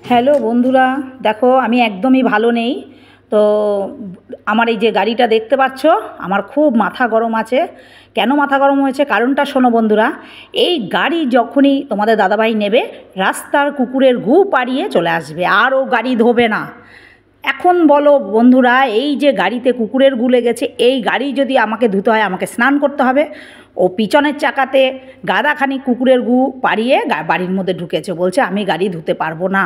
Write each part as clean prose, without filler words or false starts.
Hello বন্ধুরা, দেখো আমি একদমই ভালো নেই। তো আমার এই যে গাড়িটা দেখতে পাচ্ছ, আমার খুব মাথা গরম আছে। কেন মাথা গরম হয়েছে কারণটা শোনো বন্ধুরা। এই গাড়ি যখনই তোমাদের দাদাভাই নেবে, রাস্তার কুকুরের গু পাড়িয়ে চলে আসবে, আর ও গাড়ি ধোবে না। এখন বলো বন্ধুরা, এই যে গাড়িতে কুকুরের গু লেগেছে, এই গাড়ি যদি আমাকে ধুতে হয়, আমাকে স্নান করতে হবে। ও পিছনের চাকাতে গাদাখানি কুকুরের গু পাড়িয়ে বাড়ির মধ্যে ঢুকেছে, বলছে আমি গাড়ি ধুতে পারবো না।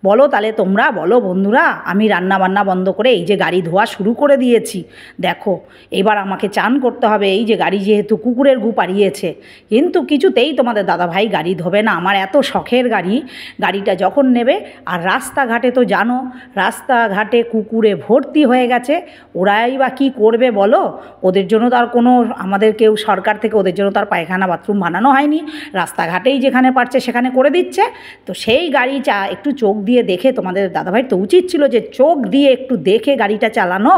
বলো তাহলে তোমরা বলো বন্ধুরা, আমি রান্না বান্না বন্ধ করে এই যে গাড়ি ধোয়া শুরু করে দিয়েছি। দেখো এবার আমাকে চান করতে হবে, এই যে গাড়ি যেহেতু কুকুরের গু পাড়িয়েছে। কিন্তু কিছুতেই তোমাদের দাদাভাই গাড়ি ধোবে না। আমার এত শখের গাড়ি, গাড়িটা যখন নেবে, আর রাস্তাঘাটে তো জানো রাস্তাঘাটে কুকুরে ভর্তি হয়ে গেছে। ওরাই বা কী করবে বলো? ওদের জন্য তো আর কোনো আমাদের কেউ সরকার থেকে ওদের জন্য তো আর পায়খানা বাথরুম বানানো হয়নি। রাস্তাঘাটেই যেখানে পারছে সেখানে করে দিচ্ছে। তো সেই গাড়ি একটু চোখ দিয়ে দেখে, তোমাদের দাদাভাই তো উচিত ছিল যে চোখ দিয়ে একটু দেখে গাড়িটা চালানো,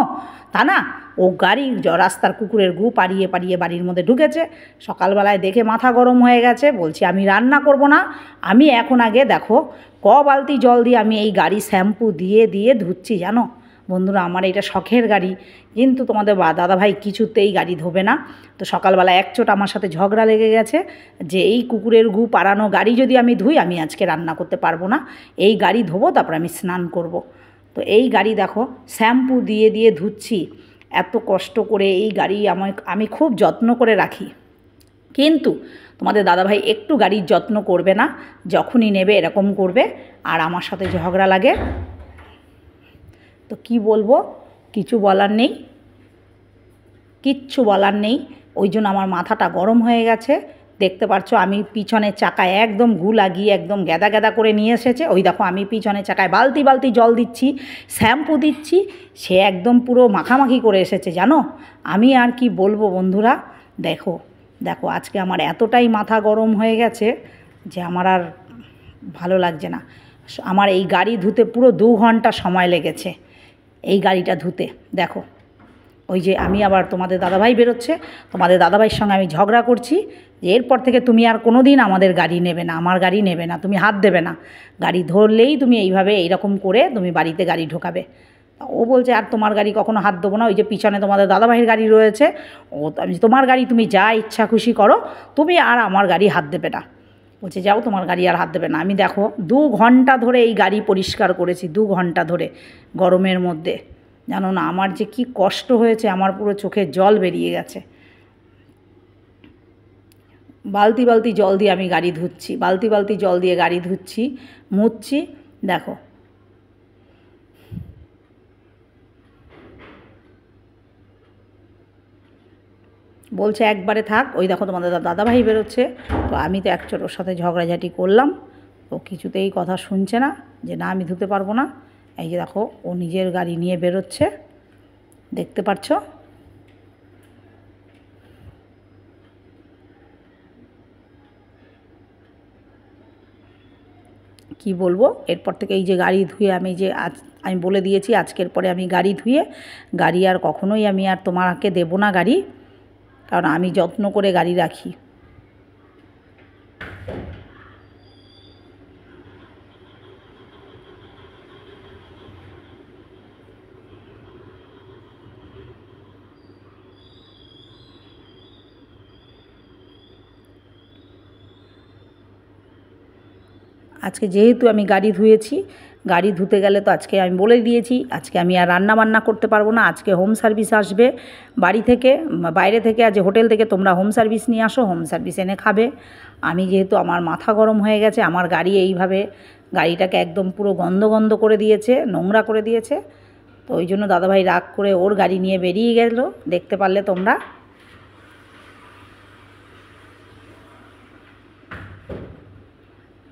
তা না? ও গাড়ি রাস্তার কুকুরের গু পাড়িয়ে পাড়িয়ে বাড়ির মধ্যে ঢুকেছে। সকালবেলায় দেখে মাথা গরম হয়ে গেছে, বলছি আমি রান্না করব না। আমি এখন আগে দেখো বালতি জল দিয়ে আমি এই গাড়ি শ্যাম্পু দিয়ে দিয়ে ধুচ্ছি, জানো বন্ধুরা। আমার এটা শখের গাড়ি, কিন্তু তোমাদের দাদাভাই কিছুতেই গাড়ি ধোবে না। তো সকালবেলা একচোট আমার সাথে ঝগড়া লেগে গেছে যে এই কুকুরের গু পাড়ানো গাড়ি যদি আমি ধুই, আমি আজকে রান্না করতে পারবো না। এই গাড়ি ধোবো, তারপর আমি স্নান করব। তো এই গাড়ি দেখো শ্যাম্পু দিয়ে দিয়ে ধুচ্ছি, এত কষ্ট করে এই গাড়ি আমি খুব যত্ন করে রাখি। কিন্তু তোমাদের দাদাভাই একটু গাড়ির যত্ন করবে না, যখনই নেবে এরকম করবে, আর আমার সাথে ঝগড়া লাগে। তো কি বলবো, কিছু বলার নেই, কিচ্ছু বলার নেই। ওই জন্য আমার মাথাটা গরম হয়ে গেছে। দেখতে পাচ্ছ আমি পিছনের চাকায় একদম গু লাগিয়ে একদম গ্যাদা গ্যাদা করে নিয়ে এসেছে। ওই দেখো আমি পিছনের চাকায় বালতি বালতি জল দিচ্ছি, শ্যাম্পু দিচ্ছি, সে একদম পুরো মাখামাখি করে এসেছে, জানো। আমি আর কি বলবো বন্ধুরা। দেখো দেখো আজকে আমার এতটাই মাথা গরম হয়ে গেছে যে আমার আর ভালো লাগছে না। আমার এই গাড়ি ধুতে পুরো 2 ঘন্টা সময় লেগেছে, এই গাড়িটা ধুতে। দেখো ওই যে আমি আবার তোমাদের দাদাভাই বেরোচ্ছে, তোমাদের দাদাভাইয়ের সঙ্গে আমি ঝগড়া করছি যে এরপর থেকে তুমি আর কোনো দিন আমাদের গাড়ি নেবে না, আমার গাড়ি নেবে না, তুমি হাত দেবে না, গাড়ি ধরলেই তুমি এইভাবে এইরকম করে তুমি বাড়িতে গাড়ি ঢোকাবে। ও বলছে আর তোমার গাড়ি কখনো হাত দেবো না, ওই যে পিছনে তোমাদের দাদাভাইয়ের গাড়ি রয়েছে, আমি তোমার গাড়ি তুমি যা ইচ্ছা খুশি করো, তুমি আর আমার গাড়ি হাত দেবে না। বলছে যাও, তোমার গাড়ি আর হাত দেবে না। আমি দেখো 2 ঘন্টা ধরে এই গাড়ি পরিষ্কার করেছি, 2 ঘন্টা ধরে গরমের মধ্যে, জানো না আমার যে কি কষ্ট হয়েছে, আমার পুরো চোখের জল বেরিয়ে গেছে। বালতি বালতি জল দিয়ে আমি গাড়ি ধুচ্ছি, বালতি বালতি জল দিয়ে গাড়ি ধুচ্ছি, মুছছি। দেখো বলছে একবারে থাক। ওই দেখো তোমাদের দাদাভাই বেরোচ্ছে। তো আমি তো একচোট ওর সাথে ঝগড়াঝাটি করলাম, তো কিছুতেই কথা শুনছে না, যে না আমি ধুতে পারবো না। এই যে দেখো ও নিজের গাড়ি নিয়ে বেরোচ্ছে, দেখতে পাচ্ছ। কি বলবো, এরপর থেকে এই যে গাড়ি ধুয়ে আমি বলে দিয়েছি আজকের পরে আমি গাড়ি ধুয়ে গাড়ি আর কখনোই আমি আর তোমাকে দেবো না গাড়ি, কারণ আমি যত্ন করে গাড়ি রাখি। আজকে যেহেতু আমি গাড়ি ধুয়েছি, গাড়ি ধুতে গেলে তো আজকে আমি বলে দিয়েছি আজকে আমি আর রান্না বান্না করতে পারবো না। আজকে হোম সার্ভিস আসবে বাড়ি থেকে, বাইরে থেকে, আজ হোটেল থেকে তোমরা হোম সার্ভিস নিয়ে আসো, হোম সার্ভিস এনে খাবে। আমি যেহেতু আমার মাথা গরম হয়ে গেছে, আমার গাড়ি এইভাবে গাড়িটাকে একদম পুরো গন্ধ গন্ধ করে দিয়েছে, নোংরা করে দিয়েছে। তো ওই জন্য দাদাভাই রাগ করে ওর গাড়ি নিয়ে বেরিয়ে গেল, দেখতে পারলে তোমরা।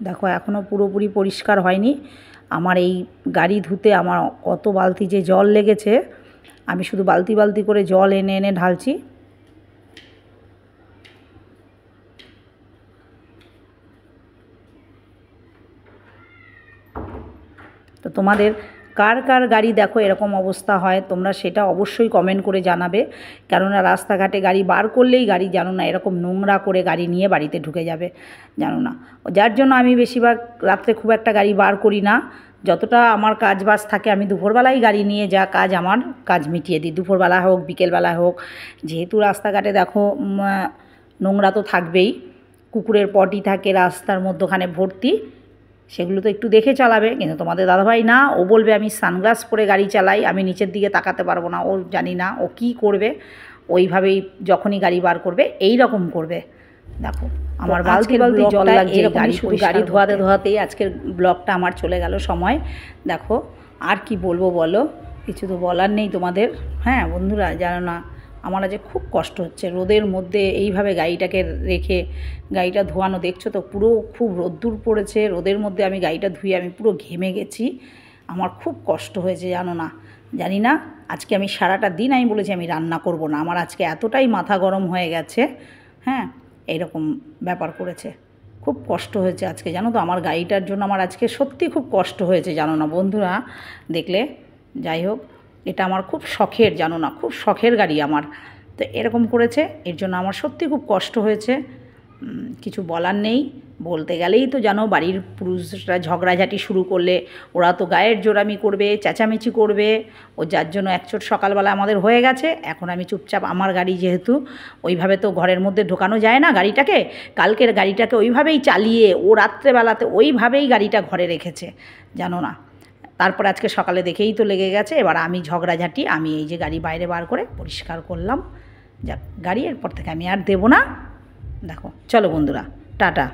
দেখো এখনও পুরোপুরি পরিষ্কার হয়নি। আমার এই গাড়ি ধুতে আমার কত বালতি যে জল লেগেছে, আমি শুধু বালতি বালতি করে জল এনে এনে ঢালছি। তো তোমাদের কার কার গাড়ি দেখো এরকম অবস্থা হয়, তোমরা সেটা অবশ্যই কমেন্ট করে জানাবে। কেননা রাস্তাঘাটে গাড়ি বার করলেই গাড়ি জানো না এরকম নোংরা করে গাড়ি নিয়ে বাড়িতে ঢুকে যাবে, জানো না। যার জন্য আমি বেশিরভাগ রাত্রে খুব একটা গাড়ি বার করি না, যতটা আমার কাজ বাজ থাকে আমি দুপুরবেলায় গাড়ি নিয়ে যা কাজ আমার কাজ মিটিয়ে দিই, দুপুরবেলা হোক বিকেলবেলা হোক। যেহেতু রাস্তাঘাটে দেখো নোংরা তো থাকবেই, কুকুরের পটি থাকে রাস্তার মধ্যখানে ভর্তি, সেগুলো তো একটু দেখে চালাবে। কিন্তু তোমাদের দাদাভাই না, ও বলবে আমি সানগ্লাস পরে গাড়ি চালাই, আমি নিচের দিকে তাকাতে পারবো না। ও জানি না ও কী করবে, ওইভাবেই যখনই গাড়ি বার করবে এই রকম করবে। দেখো আমার বালতি বালতি জল লাগছে, গাড়ি শুধু গাড়ি ধোয়াতে ধোয়াতেই আজকের ব্লগটা আমার চলে গেল সময়। দেখো আর কি বলবো বলো, কিছু তো বলার নেই তোমাদের। হ্যাঁ বন্ধুরা, জানো না আমার আজ খুব কষ্ট হচ্ছে রোদের মধ্যে এইভাবে গাড়িটাকে রেখে গাড়িটা ধোয়ানো। দেখছো তো পুরো খুব রোদ্দুর পড়েছে, রোদের মধ্যে আমি গাড়িটা ধুয়ে আমি পুরো ঘেমে গেছি। আমার খুব কষ্ট হয়েছে জানো না। জানি না আজকে আমি সারাটা দিন আমি বলেছি আমি রান্না করব না, আমার আজকে এতটাই মাথা গরম হয়ে গেছে। হ্যাঁ এইরকম ব্যাপার করেছে, খুব কষ্ট হয়েছে আজকে জানো তো। আমার গাড়িটার জন্য আমার আজকে সত্যি খুব কষ্ট হয়েছে জানো না বন্ধুরা, দেখলে। যাই হোক, এটা আমার খুব শখের জানো না, খুব শখের গাড়ি আমার। তো এরকম করেছে, এর জন্য আমার সত্যি খুব কষ্ট হয়েছে। কিছু বলার নেই, বলতে গেলেই তো জানো বাড়ির পুরুষরা ঝগড়াঝাটি শুরু করলে ওরা তো গায়ের জোরামি করবে, চেঁচামেচি করবে। ও যার জন্য একচোট সকালবেলা আমাদের হয়ে গেছে। এখন আমি চুপচাপ, আমার গাড়ি যেহেতু ওইভাবে তো ঘরের মধ্যে ঢোকানো যায় না গাড়িটাকে, কালকের গাড়িটাকে ওইভাবেই চালিয়ে ও রাত্রেবেলাতে ওইভাবেই গাড়িটা ঘরে রেখেছে জানো না। তারপর আজকে সকালে দেখেই তো লেগে গেছে। এবার আমি ঝগড়াঝাটি, আমি এই যে গাড়ি বাইরে বার করে পরিষ্কার করলাম। যাক গাড়ি এরপর থেকে আমি আর দেবো না। দেখো চলো বন্ধুরা, টাটা।